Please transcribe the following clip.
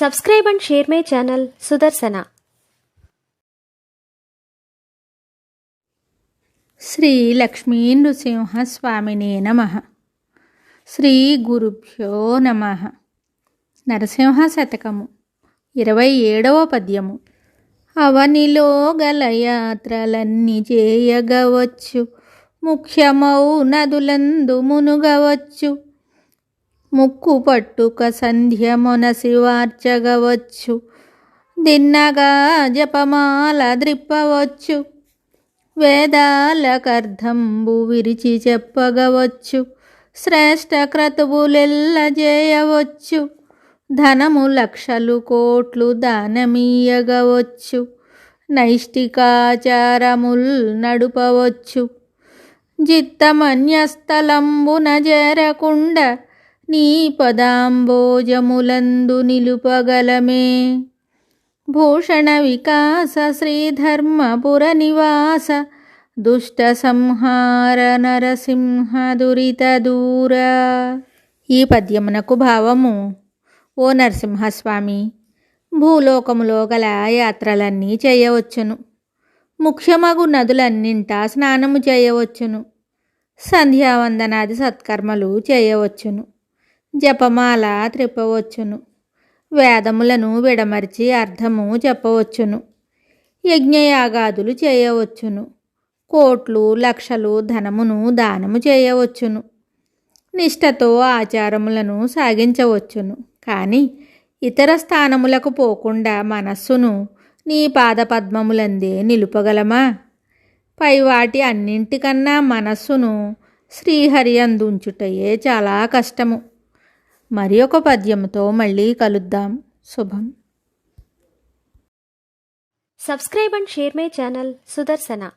Subscribe and share my channel Sudarsana. Shri Lakshmi నృసింహస్వామినే నమః. శ్రీ గురుభ్యో నమః. నరసింహ శతకము 27వ పద్యము. అవనిలో గల యాత్రలన్నీ చేయగవచ్చు, ముఖ్యమౌ నదులందు మునుగవచ్చు, ముక్కు పట్టుక సంధ్య మొనసి వార్చగవచ్చు, దిన్నగా జపమాల ద్రిప్పవచ్చు, వేదాలకర్థంబు విరిచి చెప్పగవచ్చు, శ్రేష్ఠ క్రతువులెల్ల చేయవచ్చు, ధనము లక్షలు కోట్లు దానమీయగవచ్చు, నైష్టికాచారముల్ నడుపవచ్చు, జిత్తమన్యస్థలంబున చేరకుండ నీ పదాంబోజములందు నిలుపగలమే. భూషణ వికాస శ్రీధర్మపుర నివాస, దుష్ట సంహార నరసింహ దురిత దూర. ఈ పద్యమునకు భావము: ఓ నరసింహస్వామి, భూలోకములో గల యాత్రలన్నీ చేయవచ్చును, ముఖ్యమగు నదులన్నింటా స్నానము చేయవచ్చును, సంధ్యావందనాది సత్కర్మలు చేయవచ్చును, జపమాల త్రిప్పవచ్చును, వేదములను విడమర్చి అర్థము చెప్పవచ్చును, యజ్ఞయాగాదులు చేయవచ్చును, కోట్లు లక్షలు ధనమును దానము చేయవచ్చును, నిష్ఠతో ఆచారములను సాగించవచ్చును. కానీ ఇతర స్థానములకు పోకుండా మనస్సును నీ పాదపద్మములందే నిలుపగలమా? పైవాటి అన్నింటికన్నా మనస్సును శ్రీహరి అందుంచుటయే చాలా కష్టము. మరి ఒక పద్యముతో మళ్ళీ కలుద్దాం. శుభం. Subscribe and share my channel Sudarsana.